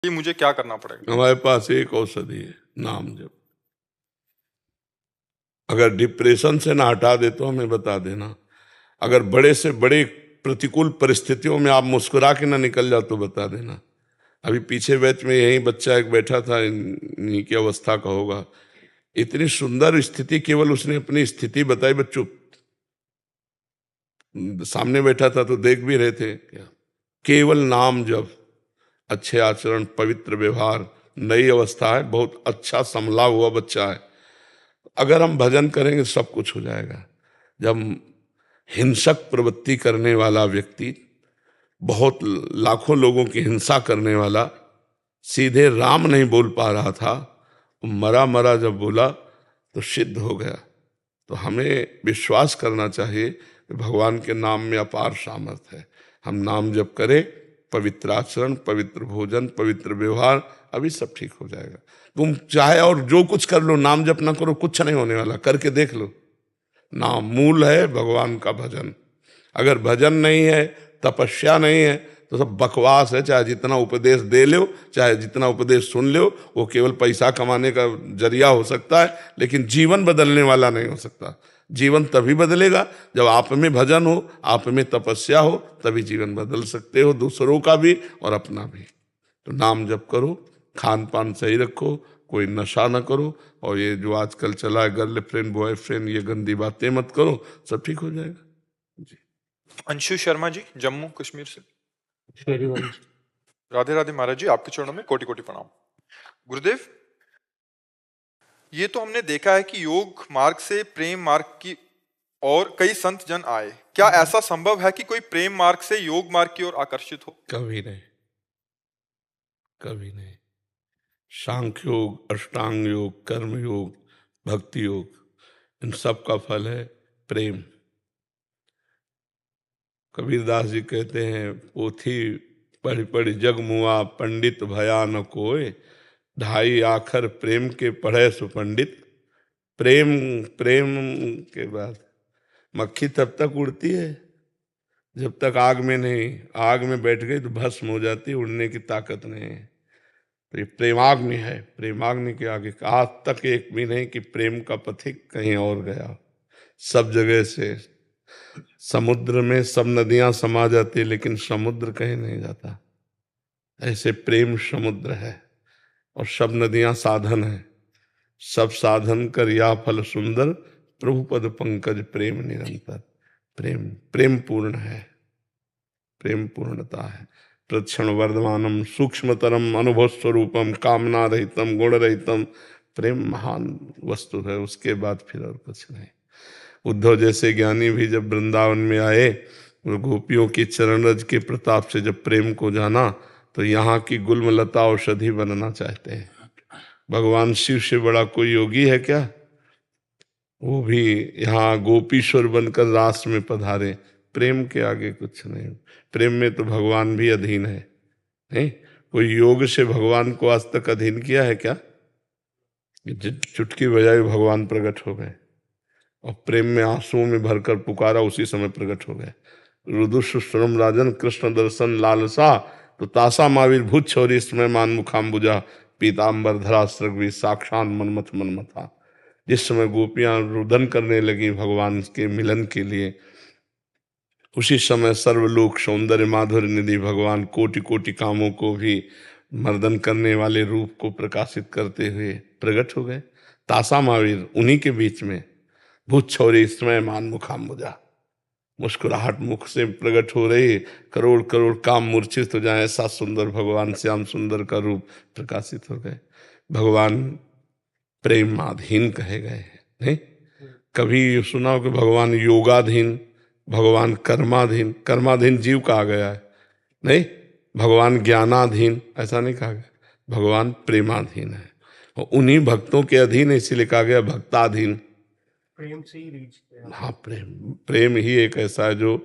कि मुझे क्या करना पड़ेगा? हमारे पास एक औषधि है, नाम जप। अगर डिप्रेशन से ना हटा दे तो हमें बता देना। अगर बड़े से बड़े प्रतिकूल परिस्थितियों में आप मुस्कुरा के ना निकल जाओ तो बता देना। अभी पीछे बैच में यही बच्चा एक बैठा था, इन्हीं की अवस्था का होगा। इतनी सुंदर स्थिति, केवल उसने अपनी स्थिति बताई, बच्चों सामने बैठा था तो देख भी रहे थे। क्या केवल नाम जप, अच्छे आचरण, पवित्र व्यवहार, नई अवस्था है, बहुत अच्छा संभला हुआ बच्चा है। अगर हम भजन करेंगे सब कुछ हो जाएगा। जब हिंसक प्रवृत्ति करने वाला व्यक्ति, बहुत लाखों लोगों की हिंसा करने वाला, सीधे राम नहीं बोल पा रहा था, मरा मरा जब बोला तो सिद्ध हो गया। तो हमें विश्वास करना चाहिए कि भगवान के नाम में अपार सामर्थ्य है। हम नाम जप करें, पवित्र आचरण, पवित्र भोजन, पवित्र व्यवहार, अभी सब ठीक हो जाएगा। तुम चाहे और जो कुछ कर लो, नाम जप ना करो, कुछ नहीं होने वाला। करके देख लो। नाम मूल है भगवान का भजन। अगर भजन नहीं है, तपस्या नहीं है, तो सब बकवास है। चाहे जितना उपदेश दे लो, चाहे जितना उपदेश सुन लो, वो केवल पैसा कमाने का जरिया हो सकता है, लेकिन जीवन बदलने वाला नहीं हो सकता। जीवन तभी बदलेगा जब आप में भजन हो, आप में तपस्या हो, तभी जीवन बदल सकते हो, दूसरों का भी और अपना भी। तो नाम जप करो, खान पान सही रखो, कोई नशा ना करो, और ये जो आजकल चला है गर्लफ्रेंड बॉयफ्रेंड, ये गंदी बातें मत करो, सब ठीक हो जाएगा जी। अंशु शर्मा जी, जम्मू कश्मीर से। Very well. राधे राधे महाराज जी, आपके चरणों में कोटि कोटि प्रणाम। गुरुदेव, ये तो हमने देखा है कि योग मार्ग से प्रेम मार्ग की और कई संत जन आए। क्या ऐसा संभव है कि कोई प्रेम मार्ग से योग मार्ग की ओर आकर्षित हो? कभी नहीं, कभी नहीं। सांख्य योग, अष्टांग योग, कर्म योग, भक्ति योग, इन सब का फल है प्रेम। कबीरदास जी कहते हैं, पोथी पढ़ी पढ़ी जग मुआ, पंडित भया न कोय, ढाई आखर प्रेम के पढ़े सुपंडित। प्रेम, प्रेम के बाद मक्खी तब तक उड़ती है जब तक आग में नहीं, आग में बैठ गई तो भस्म हो जाती है, उड़ने की ताकत नहीं है। तो ये प्रेमाग्नि है। प्रेमाग्नि के आगे आज तक एक भी नहीं कि प्रेम का पथिक कहीं और गया। सब जगह से समुद्र में सब नदियां समा जाती, लेकिन समुद्र कहीं नहीं जाता। ऐसे प्रेम समुद्र है, और सब नदियां साधन है। सब साधन कर या फल सुंदर, प्रभु पद पंकज प्रेम निरंतर। प्रेम, प्रेम पूर्ण है, प्रेम पूर्णता है। प्रक्षण वर्धमानम सूक्ष्मतरम अनुभव स्वरूपम कामना रहितम गुण रहितम। प्रेम महान वस्तु है, उसके बाद फिर और कुछ नहीं। उद्धव जैसे ज्ञानी भी जब वृंदावन में आए, वो गोपियों की चरण रज के प्रताप से जब प्रेम को जाना, तो यहाँ की गुलमलता औषधि बनना चाहते हैं। भगवान शिव से बड़ा कोई योगी है क्या? वो भी यहाँ गोपीश्वर बनकर रास में पधारे। प्रेम के आगे कुछ नहीं। प्रेम में तो भगवान भी अधीन है। नहीं, कोई योग से भगवान को आज तक अधीन किया है क्या? चुटकी बजाई भगवान प्रकट हो गए, और प्रेम में आंसुओं में भरकर पुकारा, उसी समय प्रकट हो गए। रुदुश्रम राजन कृष्ण दर्शन लालसा, तो तासा महावीर भूत छोरी इसमें मान मुखाम्बुजा, पीताम्बर धरा सृगवी साक्षात मनमथ मनमथा। जिस समय गोपियां रुदन करने लगी भगवान के मिलन के लिए, उसी समय सर्वलोक सौंदर्य माधुर्य निधि भगवान कोटि कोटि कामों को भी मर्दन करने वाले रूप को प्रकाशित करते हुए प्रकट हो गए। तासा महावीर उन्हीं के बीच में, भूत छोरी इसमें मान मुखाम्बुजा, मुस्कुराहट मुख से प्रकट हो रही, करोड़ करोड़ काम मूर्छित हो जाए, ऐसा सुंदर भगवान श्याम सुंदर का रूप प्रकाशित हो गए। भगवान प्रेमाधीन कहे गए हैं। नहीं, कभी सुना हो कि भगवान योगाधीन, भगवान कर्माधीन? कर्माधीन जीव कहा गया है, नहीं। भगवान ज्ञानाधीन ऐसा नहीं कहा गया, भगवान प्रेमाधीन है, और उन्हीं भक्तों के अधीन इसीलिए कहा गया भक्ताधीन। प्रेम से ही रीच किया। हाँ, प्रेम, प्रेम ही एक ऐसा है जो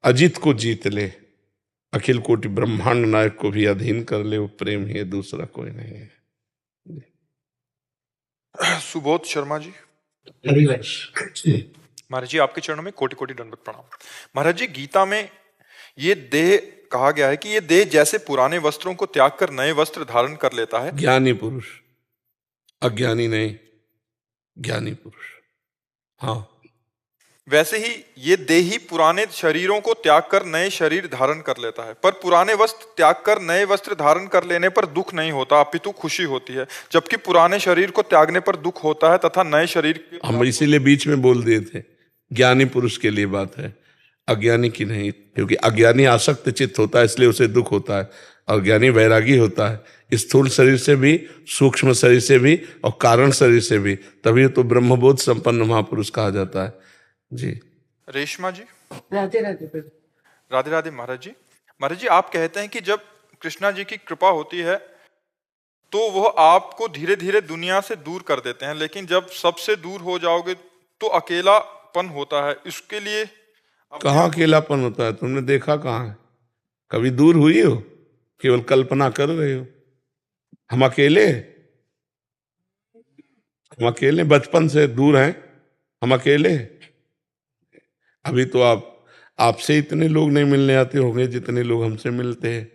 अजित को जीत ले, अखिल कोटि ब्रह्मांड नायक को भी अधीन कर ले। वो प्रेम ही है, दूसरा कोई नहीं है। सुबोध शर्मा जी। महाराज जी, आपके चरणों में कोटि कोटि दंडवत प्रणाम। महाराज जी, गीता में ये देह कहा गया है कि ये देह जैसे पुराने वस्त्रों को त्याग कर नए वस्त्र धारण कर लेता है, ज्ञानी पुरुष, अज्ञानी नहीं, ज्ञानी पुरुष। हाँ, वैसे ही ये देह ही पुराने शरीरों को त्याग कर नए शरीर धारण कर लेता है। पर पुराने वस्त्र त्याग कर नए वस्त्र धारण कर लेने पर दुख नहीं होता, अपितु खुशी होती है, जबकि पुराने शरीर को त्यागने पर दुख होता है तथा नए शरीर की हम इसीलिए बीच में बोल दिए थे, ज्ञानी पुरुष के लिए बात है, अज्ञानी की नहीं। क्योंकि अज्ञानी आसक्त चित्त होता है, इसलिए उसे दुख होता है, और ज्ञानी वैरागी होता है, स्थूल शरीर से भी, सूक्ष्म शरीर से भी, और कारण शरीर से भी। तभी तो ब्रह्मबोध संपन्न महापुरुष कहा जाता है। जी रेशमा जी, राधे राधे प्रभु। राधे राधे महाराज जी। महाराज जी, आप कहते हैं कि जब कृष्णा जी की कृपा होती है तो वह आपको धीरे धीरे दुनिया से दूर कर देते हैं, लेकिन जब सबसे दूर हो जाओगे तो अकेलापन होता है। इसके लिए कहाँ अकेलापन होता है? तुमने देखा कहाँ है? कभी दूर हुई हो? केवल कल्पना कर रहे हो। हम अकेले बचपन से दूर हैं, हम अकेले। अभी तो आपसे इतने लोग नहीं मिलने आते होंगे जितने लोग हमसे मिलते हैं।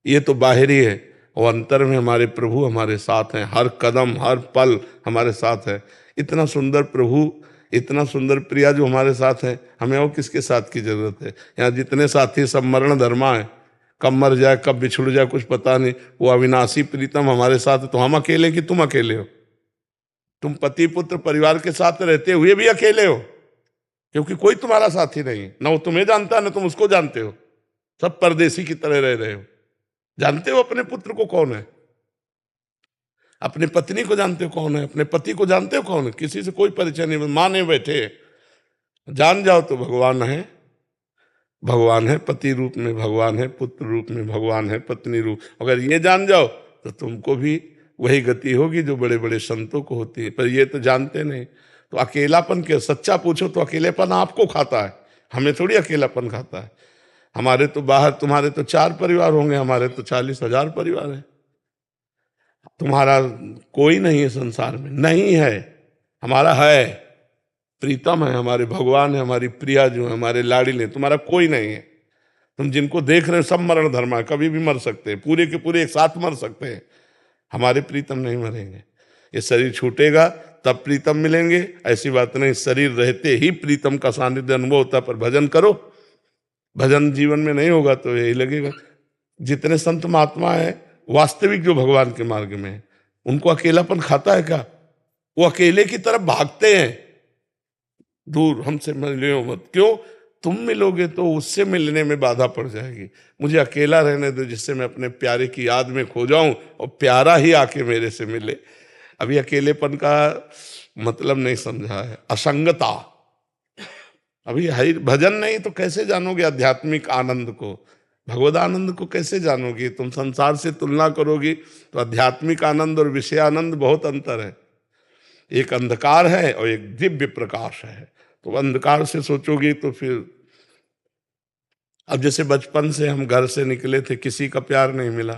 ये तो बाहरी है, और अंतर में हमारे प्रभु हमारे साथ हैं, हर कदम हर पल हमारे साथ है। इतना सुंदर प्रभु, इतना सुंदर प्रिया जो हमारे साथ है, हमें और किसके साथ की जरूरत है? यहाँ जितने साथी सब मरण धर्मा है, कब मर जाए कब बिछुड़ जाए कुछ पता नहीं। वो अविनाशी प्रीतम हमारे साथ है, तो हम अकेले कि तुम अकेले हो? तुम पति पुत्र परिवार के साथ रहते हुए भी अकेले हो, क्योंकि कोई तुम्हारा साथी नहीं, ना वो तुम्हें जानता ना तुम उसको जानते हो। सब परदेसी की तरह रह रहे हो। जानते हो अपने पुत्र को कौन है? अपनी पत्नी को जानते हो कौन है? अपने पति को जानते हो कौन है? किसी से कोई परिचय नहीं, माने बैठे। जान जाओ तो भगवान है, भगवान है, पति रूप में भगवान है, पुत्र रूप में भगवान है, पत्नी रूप। अगर ये जान जाओ तो तुमको भी वही गति होगी जो बड़े बड़े संतों को होती है। पर ये तो जानते नहीं। तो अकेलापन के सच्चा पूछो तो अकेलेपन आपको खाता है, हमें थोड़ी अकेलापन खाता है। हमारे तो बाहर, तुम्हारे तो 4 परिवार होंगे, हमारे तो 40,000 परिवार है। तुम्हारा कोई नहीं है संसार में, नहीं है, हमारा है, प्रीतम है, हमारे भगवान है, हमारी प्रिया जो है, हमारे लाडिले। तुम्हारा कोई नहीं है। तुम जिनको देख रहे हो सब मरण धर्मा, कभी भी मर सकते हैं, पूरे के पूरे एक साथ मर सकते हैं। हमारे प्रीतम नहीं मरेंगे। ये शरीर छूटेगा तब प्रीतम मिलेंगे, ऐसी बात नहीं। शरीर रहते ही प्रीतम का सानिध्य अनुभव होता है। पर भजन करो, भजन जीवन में नहीं होगा तो यही लगेगा। जितने संत महात्मा है वास्तविक जो भगवान के मार्ग में है, उनको अकेलापन खाता है क्या? वो अकेले की तरफ भागते हैं, दूर हमसे मिलो मत। क्यों? तुम मिलोगे तो उससे मिलने में बाधा पड़ जाएगी। मुझे अकेला रहने दो, जिससे मैं अपने प्यारे की याद में खो जाऊं और प्यारा ही आके मेरे से मिले। अभी अकेलेपन का मतलब नहीं समझा है, असंगता। अभी हरि भजन नहीं तो कैसे जानोगे आध्यात्मिक आनंद को, भगवद आनंद को कैसे जानोगी? तुम संसार से तुलना करोगी तो आध्यात्मिक आनंद और विषय आनंद बहुत अंतर है। एक अंधकार है और एक दिव्य प्रकाश है। तो अंधकार से सोचोगी तो फिर, अब जैसे बचपन से हम घर से निकले थे, किसी का प्यार नहीं मिला,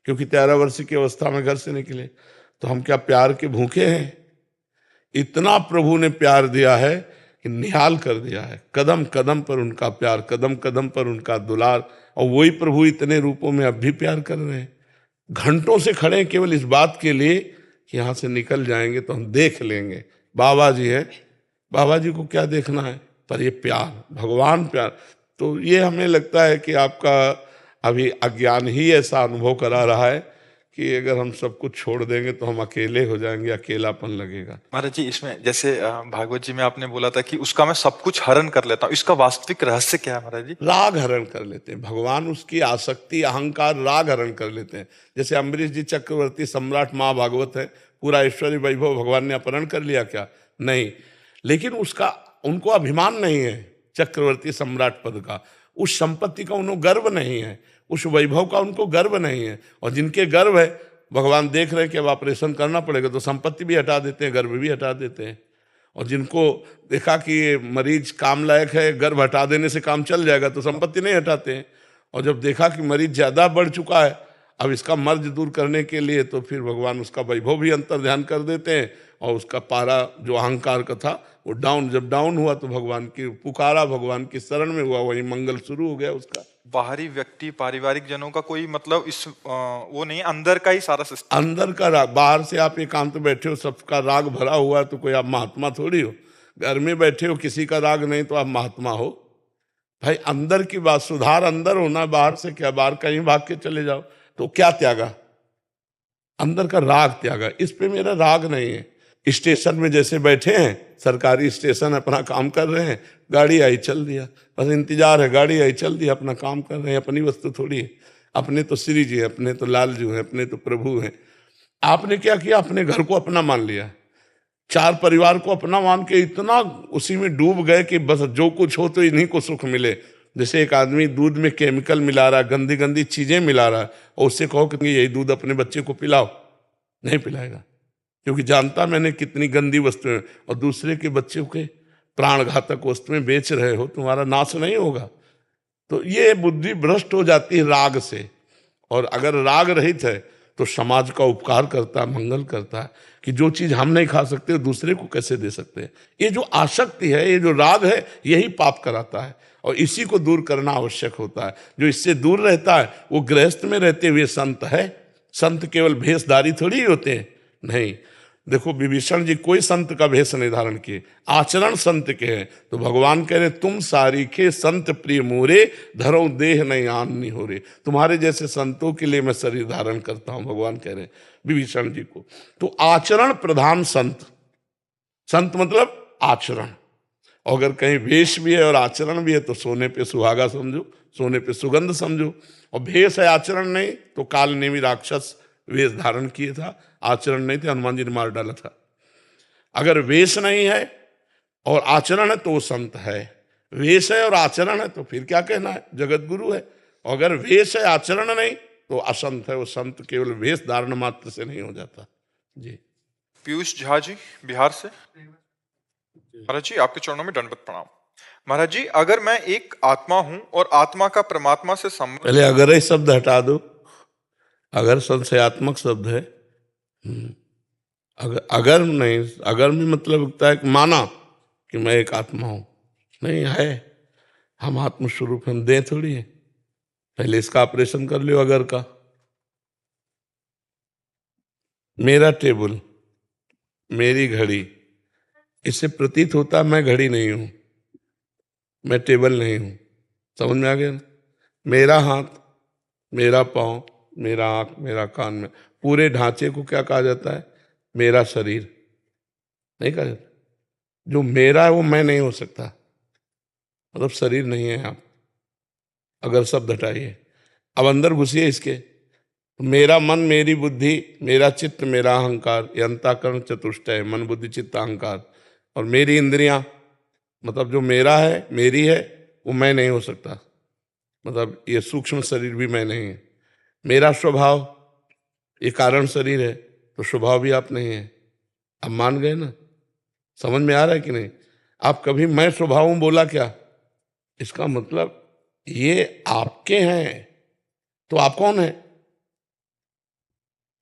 क्योंकि 13 वर्ष की अवस्था में घर से निकले, तो हम क्या प्यार के भूखे हैं? इतना प्रभु ने प्यार दिया है कि निहाल कर दिया है। कदम कदम पर उनका प्यार, कदम कदम पर उनका दुलार। और वही प्रभु इतने रूपों में अब भी प्यार कर रहे हैं। घंटों से खड़े हैं केवल इस बात के लिए कि यहाँ से निकल जाएंगे तो हम देख लेंगे बाबा जी है। बाबा जी को क्या देखना है? पर ये प्यार, भगवान प्यार। तो ये हमें लगता है कि आपका अभी अज्ञान ही ऐसा अनुभव करा रहा है कि अगर हम सब कुछ छोड़ देंगे तो हम अकेले हो जाएंगे, अकेलापन लगेगा। महाराज जी, इसमें जैसे भागवत जी में आपने बोला था कि उसका मैं सब कुछ हरण कर लेता हूँ, इसका वास्तविक रहस्य क्या है महाराज जी? राग हरण कर लेते हैं भगवान, उसकी आसक्ति अहंकार राग हरण कर लेते हैं। जैसे अम्बरीश जी चक्रवर्ती सम्राट महाभागवत है, पूरा ऐश्वर्य वैभव भगवान ने अपहरण कर लिया क्या? नहीं, लेकिन उनको अभिमान नहीं है चक्रवर्ती सम्राट पद का, उस संपत्ति का उनको गर्व नहीं है, उस वैभव का उनको गर्व नहीं है। और जिनके गर्व है, भगवान देख रहे हैं कि अब ऑपरेशन करना पड़ेगा तो संपत्ति भी हटा देते हैं, गर्व भी हटा देते हैं। और जिनको देखा कि ये मरीज काम लायक है, गर्व हटा देने से काम चल जाएगा तो संपत्ति नहीं हटाते हैं। और जब देखा कि मरीज ज्यादा बढ़ चुका है, अब इसका मर्ज दूर करने के लिए, तो फिर भगवान उसका वैभव भी अंतर ध्यान कर देते हैं। और उसका पारा जो अहंकार का था वो जब डाउन हुआ तो भगवान की पुकारा, भगवान की शरण में हुआ, वही मंगल शुरू हो गया उसका। बाहरी व्यक्ति पारिवारिक जनों का कोई मतलब इस वो नहीं, अंदर का ही सारा सिस्टम। अंदर का राग, बाहर से आप एकांत बैठे हो सबका राग भरा हुआ है तो कोई आप महात्मा थोड़ी हो। घर में बैठे हो किसी का राग नहीं तो आप महात्मा हो। भाई अंदर की बात, सुधार अंदर होना, बाहर से क्या, बाहर कहीं भाग के चले जाओ तो क्या त्यागा, अंदर का राग त्यागा। इस पे मेरा राग नहीं है। स्टेशन में जैसे बैठे हैं, सरकारी स्टेशन, अपना काम कर रहे हैं, गाड़ी आई चल दिया, बस इंतजार है, गाड़ी आई चल दिया, अपना काम कर रहे हैं, अपनी वस्तु थोड़ी है। अपने तो श्री जी हैं, अपने तो लाल जी हैं, अपने तो प्रभु हैं। आपने क्या किया, अपने घर को अपना मान लिया, चार परिवार को अपना मान के इतना उसी में डूब गए कि बस जो कुछ हो तो इन्हीं को सुख मिले। जैसे एक आदमी दूध में केमिकल मिला रहा है, गंदी गंदी चीजें मिला रहा है, और उससे कहो कि यही दूध अपने बच्चे को पिलाओ, नहीं पिलाएगा, क्योंकि जानता मैंने कितनी गंदी वस्तुएं, और दूसरे के बच्चों के प्राण घातक वस्तुएं बेच रहे हो, तुम्हारा नाश नहीं होगा। तो ये बुद्धि भ्रष्ट हो जाती है राग से। और अगर राग रहित है तो समाज का उपकार करता है, मंगल करता है, कि जो चीज हम नहीं खा सकते दूसरे को कैसे दे सकते हैं। ये जो आसक्ति है, ये जो राग है, यही पाप कराता है, और इसी को दूर करना आवश्यक होता है। जो इससे दूर रहता है वो गृहस्थ में रहते हुए संत है। संत केवल भेषधारी थोड़ी ही होते हैं, नहीं। देखो विभीषण जी कोई संत का भेष नहीं धारण किए, आचरण संत के हैं। तो भगवान कह रहे तुम सारीखे संत प्रिय मोरे, धरो देह नहीं आननी हो रे। तुम्हारे जैसे संतों के लिए मैं शरीर धारण करता हूं, भगवान कह रहे विभीषण जी को। तो आचरण प्रधान संत, संत मतलब आचरण। और अगर कहीं वेश भी है और आचरण भी है तो सोने पे सुहागा समझो, सोने पे सुगंध समझो। और भेष है आचरण नहीं तो काल नेमी राक्षस वेश धारण किए था, आचरण नहीं थे, हनुमान जी ने मार डाला था। अगर वेश नहीं है और आचरण है तो वो संत है। वेश है और आचरण है तो फिर क्या कहना है, जगत गुरु है। और अगर वेश है आचरण नहीं तो असंत है। वो संत केवल वेश धारण मात्र से नहीं हो जाता। जी। पीयूष झा जी बिहार से। महाराज जी आपके चरणों में दंडवत प्रणाम। महाराज जी अगर मैं एक आत्मा हूं और आत्मा का परमात्मा से संबंध, पहले अगर ही शब्द हटा दो, अगर संशयात्मक शब्द है। अगर नहीं, अगर में मतलब लगता है कि माना कि मैं एक आत्मा हूं, नहीं है, हम आत्मस्वरूप, हम देह थोड़ी है। पहले इसका ऑपरेशन कर लियो अगर का। मेरा टेबल, मेरी घड़ी, इससे प्रतीत होता मैं घड़ी नहीं हूं, मैं टेबल नहीं हूं। समझ में आ गया ना? मेरा हाथ, मेरा पांव, मेरा आंख, मेरा कान, में पूरे ढांचे को क्या कहा जाता है, मेरा शरीर नहीं कहा जाता। जो मेरा है वो मैं नहीं हो सकता, मतलब शरीर नहीं है आप। अगर शब्द हटाइए, अब अंदर घुसिए इसके, तो मेरा मन, मेरी बुद्धि, मेरा चित्त, मेरा अहंकार, ये अंतःकरण चतुष्टय, मन बुद्धि चित्त अहंकार, और मेरी इंद्रियां, मतलब जो मेरा है, मेरी है, वो मैं नहीं हो सकता, मतलब ये सूक्ष्म शरीर भी मैं नहीं है। मेरा स्वभाव, ये कारण शरीर है, तो स्वभाव भी आप नहीं है। आप मान गए ना? समझ में आ रहा है कि नहीं? आप कभी मैं स्वभाव हूं बोला क्या? इसका मतलब ये आपके हैं, तो आप कौन है?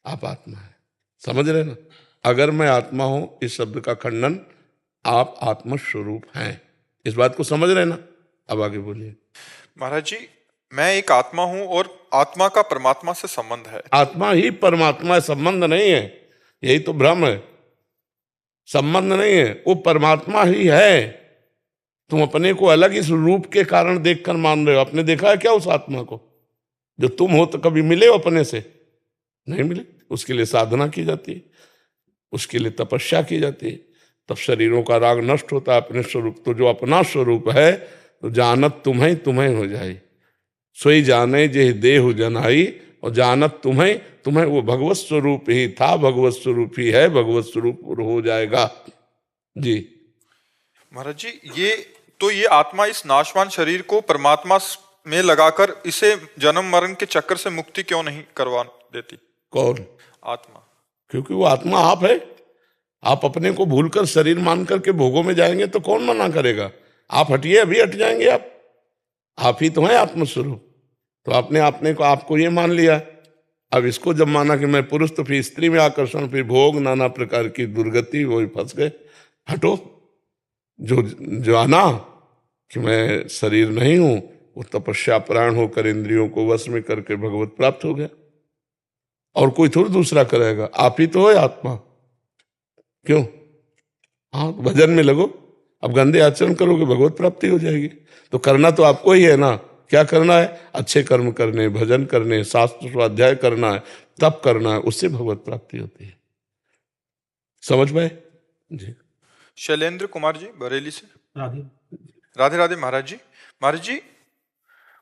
आप आत्मा है। समझ रहे ना? अगर मैं आत्मा हूं, इस शब्द का खंडन, आप आत्मस्वरूप हैं। इस बात को समझ रहे ना? अब आगे बोलिए। महाराज जी मैं एक आत्मा हूं और आत्मा का परमात्मा से संबंध है। आत्मा ही परमात्मा है, संबंध नहीं है, यही तो भ्रम है। संबंध नहीं है, वो परमात्मा ही है। तुम अपने को अलग इस रूप के कारण देखकर मान रहे हो। आपने देखा है क्या उस आत्मा को? जो तुम हो तो कभी मिले हो अपने से? नहीं मिले। उसके लिए साधना की जाती है, उसके लिए तपस्या की जाती है, तब शरीरों का राग नष्ट होता है अपने स्वरूप। तो जो अपना स्वरूप है, तो जानत तुम्हें तुम्हें हो जाए, सोई जाने जे देहु जनाई, और जानत तुम्हें तुम्हें, वो भगवत स्वरूप ही था, भगवत स्वरूप ही है, भगवत स्वरूप हो जाएगा। जी महाराज जी ये आत्मा इस नाशवान शरीर को परमात्मा में लगाकर इसे जन्म मरण के चक्कर से मुक्ति क्यों नहीं करवा देती? कौन? आत्मा। क्योंकि वो आत्मा आप है। आप अपने को भूलकर शरीर मान करके भोगों में जाएंगे तो कौन मना करेगा? आप हटिए, अभी हट जाएंगे। आप ही तो हैं आत्मस्वरूप। तो आपने अपने को, आपको ये मान लिया। अब इसको जब माना कि मैं पुरुष, तो फिर स्त्री में आकर्षण, फिर भोग, नाना प्रकार की दुर्गति, वही फंस गए। हटो। जो जाना कि मैं शरीर नहीं हूं, वो तपस्या प्राण होकर इंद्रियों को वश में करके भगवत प्राप्त हो गया। और कोई थोड़ी दूसरा करेगा, आप ही तो है आत्मा। क्यों? हाँ, तो भजन में लगो। अब गंदे आचरण करोगे भगवत प्राप्ति हो जाएगी। तो करना तो आपको ही है ना। क्या करना है? अच्छे कर्म करने, भजन करने, शास्त्र स्वाध्याय करना है, तप करना है, उससे भगवत प्राप्ति होती है। समझ पाए जी? शैलेंद्र कुमार जी बरेली से। राधे। राधे राधे महाराज जी। महाराज जी,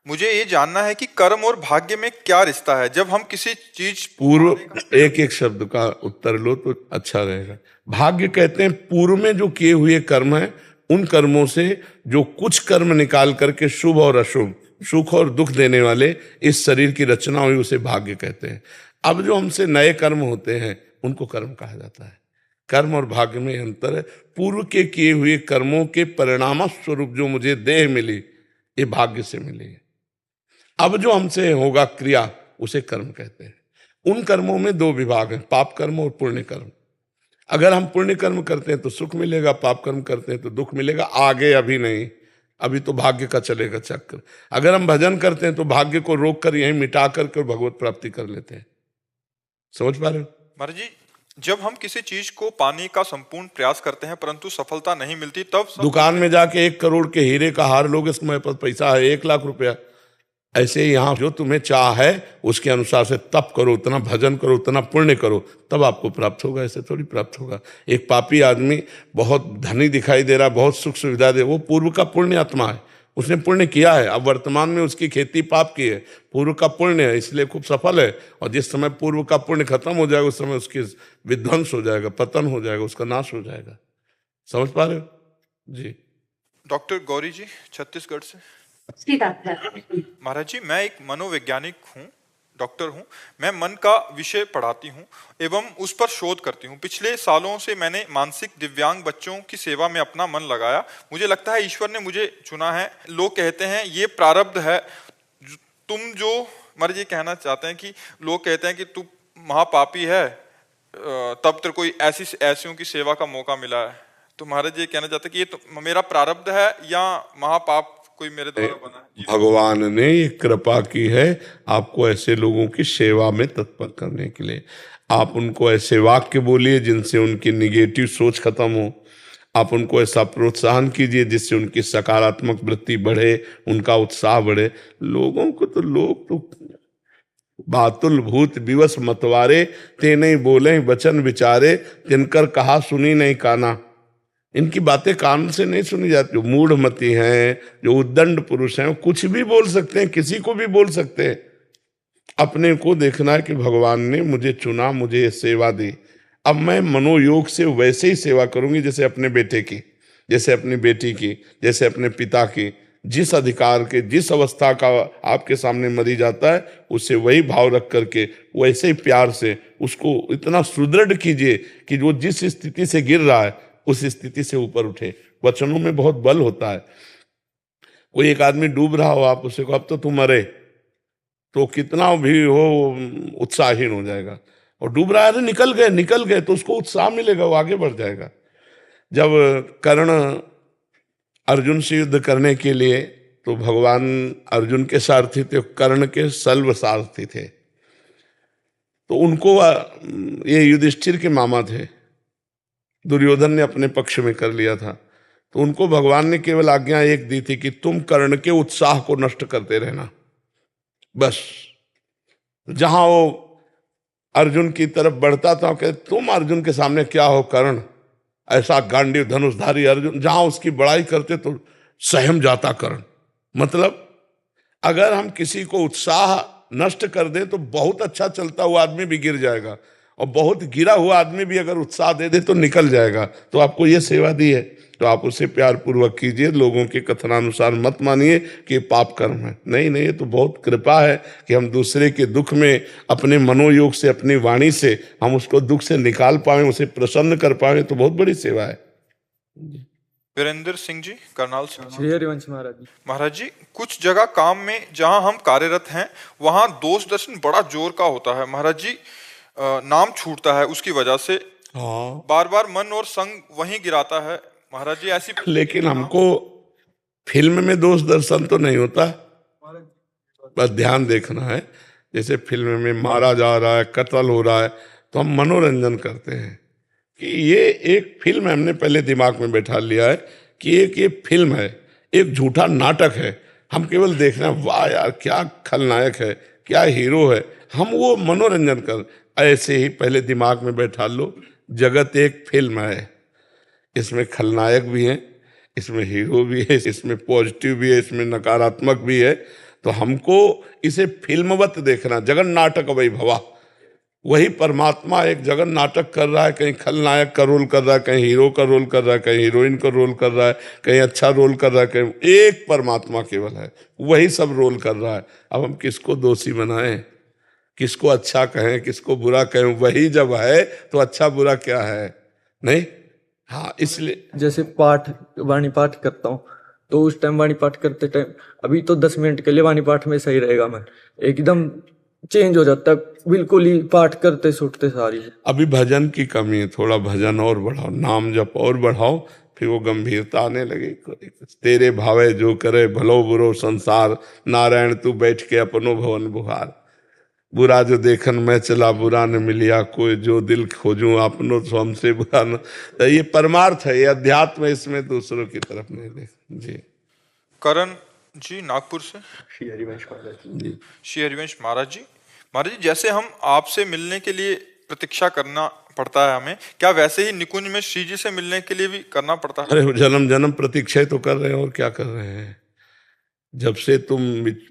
मुझे ये जानना है कि कर्म और भाग्य में क्या रिश्ता है। जब हम किसी चीज पूर्व एक एक शब्द का उत्तर लो तो अच्छा रहेगा। भाग्य कहते हैं पूर्व में जो किए हुए कर्म हैं, उन कर्मों से जो कुछ कर्म निकाल करके शुभ और अशुभ, सुख और दुख देने वाले इस शरीर की रचना हुई, उसे भाग्य कहते हैं। अब जो हमसे नए कर्म होते हैं उनको कर्म कहा जाता है। कर्म और भाग्य में अंतर है। पूर्व के किए हुए कर्मों के परिणाम स्वरूप जो मुझे देह मिली, ये भाग्य से मिली है। अब जो हमसे होगा क्रिया, उसे कर्म कहते हैं। उन कर्मों में दो विभाग हैं, पाप कर्म और पुण्य कर्म। अगर हम पुण्य कर्म करते हैं तो सुख मिलेगा, पाप कर्म करते हैं तो दुख मिलेगा। आगे अभी नहीं, अभी तो भाग्य का चलेगा चक्कर। अगर हम भजन करते हैं तो भाग्य को रोक कर यहीं मिटा करके भगवत प्राप्ति कर लेते हैं। समझ पा रहे हो? महाराज जी, जब हम किसी चीज को पाने का संपूर्ण प्रयास करते हैं परंतु सफलता नहीं मिलती, तब दुकान में जाके 1 करोड़ के हीरे का हार लोगे, समय पर पैसा है 1 लाख रुपया। ऐसे ही यहाँ जो तुम्हें चाह है उसके अनुसार से तप करो, उतना भजन करो, उतना पुण्य करो, तब आपको प्राप्त होगा। ऐसे थोड़ी प्राप्त होगा। एक पापी आदमी बहुत धनी दिखाई दे रहा, बहुत सुख सुविधा दे, वो पूर्व का पुण्य आत्मा है, उसने पुण्य किया है। अब वर्तमान में उसकी खेती पाप की है, पूर्व का पुण्य है, इसलिए खूब सफल है। और जिस समय पूर्व का पुण्य खत्म हो जाएगा, उस समय उसकी विध्वंस हो जाएगा, पतन हो जाएगा, उसका नाश हो जाएगा। समझ पा रहे हो जी? डॉक्टर गौरी जी छत्तीसगढ़ से। महाराज जी, मैं एक मनोवैज्ञानिक हूँ, डॉक्टर हूँ। मैं मन का विषय पढ़ाती हूँ एवं उस पर शोध करती हूँ। पिछले सालों से मैंने मानसिक दिव्यांग बच्चों की सेवा में अपना मन लगाया। मुझे लगता है ईश्वर ने मुझे चुना है। लोग कहते हैं ये प्रारब्ध है। तुम जो महाराज जी कहना चाहते हैं कि लोग कहते हैं कि तू महापापी है, तब तेरे कोई ऐसियों की सेवा का मौका मिला है। तो महाराज जी कहना चाहते हैं कि ये तो मेरा प्रारब्ध है या महापाप कोई मेरे द्वारा बना है? भगवान ने ये कृपा की है आपको ऐसे लोगों की सेवा में तत्पर करने के लिए। आप उनको ऐसे वाक्य बोलिए जिनसे उनकी निगेटिव सोच खत्म हो। आप उनको ऐसा प्रोत्साहन कीजिए जिससे उनकी सकारात्मक वृत्ति बढ़े, उनका उत्साह बढ़े। लोगों को तो लोग तो बातुल भूत विवश मतवारे, ते नहीं बोले वचन विचारे, तिनकर कहा सुनी नहीं काना। इनकी बातें कान से नहीं सुनी जाती। जो मूढ़मती हैं, जो उद्दंड पुरुष हैं, वो कुछ भी बोल सकते हैं, किसी को भी बोल सकते हैं। अपने को देखना है कि भगवान ने मुझे चुना, मुझे ये सेवा दी। अब मैं मनोयोग से वैसे ही सेवा करूंगी जैसे अपने बेटे की, जैसे अपनी बेटी की, जैसे अपने पिता की। जिस अधिकार के, जिस अवस्था का आपके सामने मरीज आता है, उससे वही भाव रख करके वैसे ही प्यार से उसको इतना सुदृढ़ कीजिए कि वो जिस स्थिति से गिर रहा है उस स्थिति से ऊपर उठे। वचनों में बहुत बल होता है। कोई एक आदमी डूब रहा हो, आप उसे को अब तो तू मरे, तो कितना भी हो उत्साहहीन हो जाएगा। और डूब रहा है, निकल गए, तो उसको उत्साह मिलेगा, वो आगे बढ़ जाएगा। जब कर्ण अर्जुन से युद्ध करने के लिए, तो भगवान अर्जुन के सारथी थे, कर्ण के सल्व सारथी थे। तो उनको ये युधिष्ठिर के मामा थे, दुर्योधन ने अपने पक्ष में कर लिया था। तो उनको भगवान ने केवल आज्ञा एक दी थी कि तुम कर्ण के उत्साह को नष्ट करते रहना। बस जहां वो अर्जुन की तरफ बढ़ता था, कहते तुम अर्जुन के सामने क्या हो कर्ण, ऐसा गांडीव धनुषधारी अर्जुन। जहां उसकी बड़ाई करते तो सहम जाता कर्ण। मतलब अगर हम किसी को उत्साह नष्ट कर दें तो बहुत अच्छा चलता हुआ आदमी भी गिर जाएगा, और बहुत गिरा हुआ आदमी भी अगर उत्साह दे दे तो निकल जाएगा। तो आपको ये सेवा दी है तो आप उसे प्यार पूर्वक कीजिए। लोगों के कथनानुसार मत मानिए कि पाप कर्म है। नहीं, ये तो बहुत कृपा है कि हम दूसरे के दुख में अपने मनोयोग से, अपनी वाणी से हम उसको दुख से निकाल पाए, उसे प्रसन्न कर पाए, तो बहुत बड़ी सेवा है। वीरेंद्र सिंह जी करनाल से। श्री हरिवंश महाराज जी। महाराज जी, कुछ जगह काम में जहां हम कार्यरत हैं वहां दोष दर्शन बड़ा जोर का होता है। महाराज जी, नाम छूटता है उसकी वजह से। बार बार मन और संग वहीं गिराता है। महाराज जी ऐसी, लेकिन हमको फिल्म में दोष दर्शन तो नहीं होता, पर ध्यान देखना है। जैसे फिल्म में मारा जा रहा है, कत्ल हो रहा है, तो हम मनोरंजन करते हैं कि ये एक फिल्म है। हमने पहले दिमाग में बैठा लिया है कि एक ये फिल्म है, एक झूठा नाटक है। हम केवल देख रहे हैं, वाह यार क्या खलनायक है, क्या हीरो है, हम वो मनोरंजन कर। ऐसे ही पहले दिमाग में बैठा लो, जगत एक फिल्म है, इसमें खलनायक भी है, इसमें हीरो भी है, इसमें पॉजिटिव भी है, इसमें नकारात्मक भी है। तो हमको इसे फिल्मवत देखना, जगन नाटक वैभवा। वही परमात्मा एक जगन नाटक कर रहा है, कहीं खलनायक का रोल कर रहा है, कहीं हीरो का रोल कर रहा है, कहीं हीरोइन का रोल कर रहा है, कहीं अच्छा रोल कर रहा है, कहीं एक परमात्मा केवल है, वही सब रोल कर रहा है। अब हम किसको दोषी बनाएं, किसको अच्छा कहें, किसको बुरा कहें? वही जब है तो अच्छा बुरा क्या है? नहीं। हाँ, इसलिए जैसे पाठ, वाणी पाठ करता हूँ, तो उस टाइम वाणी पाठ करते टाइम अभी तो 10 मिनट के लिए वाणी पाठ में सही रहेगा, मैं एकदम चेंज हो जाता है बिल्कुल ही पाठ करते छूटते सारी। अभी भजन की कमी है, थोड़ा भजन और बढ़ाओ, नाम जप और बढ़ाओ, फिर वो गंभीरता आने लगे। तेरे भावे जो करे भलो बुरो संसार, नारायण तू बैठ के अपनो भवन बुहार। बुरा जो देखन मैं चला, बुरा न मिलिया कोई, जो दिल खोजूं अपनो तो हमसे बुरा न। तो ये परमार्थ है, ये अध्यात्म है, इसमें दूसरों की तरफ नहीं देख जी। करण जी नागपुर से। श्री हरिवंश महाराज जी। जी श्री हरिवंश महाराज जी, जैसे हम आपसे मिलने के लिए प्रतीक्षा करना पड़ता है हमें, क्या वैसे ही निकुंज में श्री जी से मिलने के लिए भी करना पड़ता है? अरे जन्म जन्म प्रतीक्षा ही तो कर रहे हैं, और क्या कर रहे हैं? जब से तुम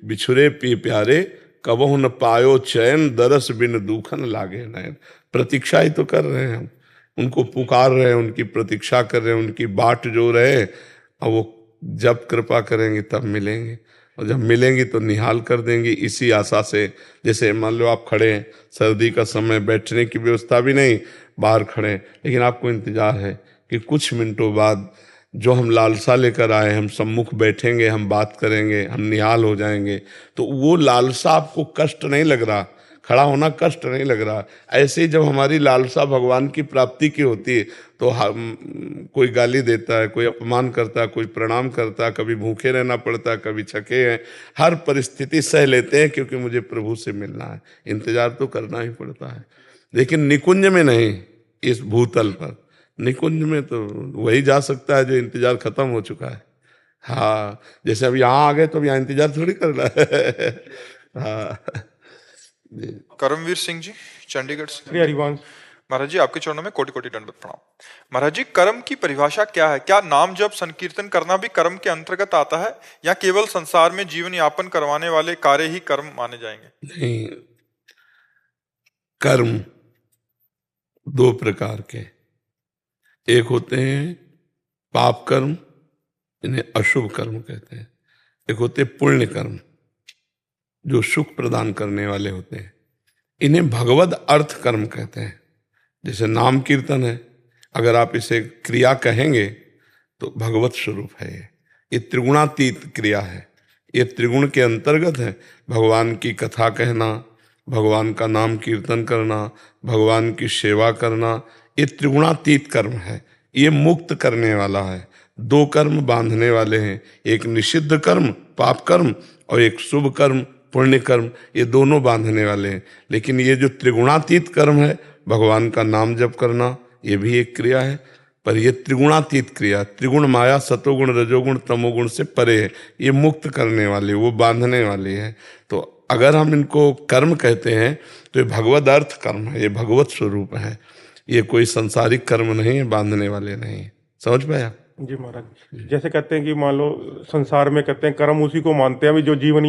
बिछुरे पी प्यारे, कबहु न पायो चैन, दरस बिन दूखन लागे नैन। प्रतीक्षा ही तो कर रहे हैं हम, उनको पुकार रहे हैं, उनकी प्रतीक्षा कर रहे हैं, उनकी बाट जो रहे। और वो जब कृपा करेंगे तब मिलेंगे, और जब मिलेंगी तो निहाल कर देंगी, इसी आशा से। जैसे मान लो आप खड़े हैं, सर्दी का समय, बैठने की व्यवस्था भी नहीं, बाहर खड़े हैं, लेकिन आपको इंतजार है कि कुछ मिनटों बाद जो हम लालसा लेकर आए, हम सम्मुख बैठेंगे, हम बात करेंगे, हम निहाल हो जाएंगे। तो वो लालसा आपको कष्ट नहीं लग रहा, खड़ा होना कष्ट नहीं लग रहा। ऐसे ही जब हमारी लालसा भगवान की प्राप्ति की होती है, तो हम कोई गाली देता है, कोई अपमान करता है, कोई प्रणाम करता है, कभी भूखे रहना पड़ता है, कभी छके हैं, हर परिस्थिति सह लेते हैं, क्योंकि मुझे प्रभु से मिलना है। इंतजार तो करना ही पड़ता है, लेकिन निकुंज में नहीं, इस भूतल पर। निकुंज में तो वही जा सकता है जो इंतजार खत्म हो चुका है। हाँ, जैसे अब यहाँ आ गए तो अब यहाँ इंतजार थोड़ी करना है। हाँ जी। करमवीर सिंह जी चंडीगढ़ से। श्री हरिवंश महाराज जी, आपके चरणों में कोटि कोटि दंडवत प्रणाम। महाराज जी, कर्म की परिभाषा क्या है? क्या नाम जप संकीर्तन करना भी कर्म के अंतर्गत आता है, या केवल संसार में जीवन यापन करवाने वाले कार्य ही कर्म माने जाएंगे? नहीं, कर्म दो प्रकार के, एक होते हैं पाप कर्म, इन्हें अशुभ कर्म कहते हैं। एक होते पुण्य कर्म, जो सुख प्रदान करने वाले होते हैं, इन्हें भगवद अर्थ कर्म कहते हैं। जैसे नाम कीर्तन है, अगर आप इसे क्रिया कहेंगे तो भगवत स्वरूप है। ये त्रिगुणातीत क्रिया है, ये त्रिगुण के अंतर्गत है। भगवान की कथा कहना, भगवान का नाम कीर्तन करना, भगवान की सेवा करना, ये त्रिगुणातीत कर्म है। ये मुक्त करने वाला है। दो कर्म बांधने वाले हैं, एक निषिद्ध कर्म पाप कर्म, और एक शुभ कर्म पुण्य कर्म, ये दोनों बांधने वाले हैं। लेकिन ये जो त्रिगुणातीत कर्म है, भगवान का नाम जप करना, ये भी एक क्रिया है, पर ये त्रिगुणातीत क्रिया, त्रिगुण माया सतोगुण रजोगुण तमोगुण से परे है। ये मुक्त करने वाली, वो बांधने वाली है। तो अगर हम इनको कर्म कहते हैं तो ये भगवद अर्थ कर्म है, ये भगवत स्वरूप है। ये कोई सांसारिक कर्म नहीं है, बांधने वाले नहीं। समझ पाया? जी महाराज, जैसे कहते हैं कि मान लो संसार में कहते हैं कर्म उसी को मानते हैं अभी जो जीवन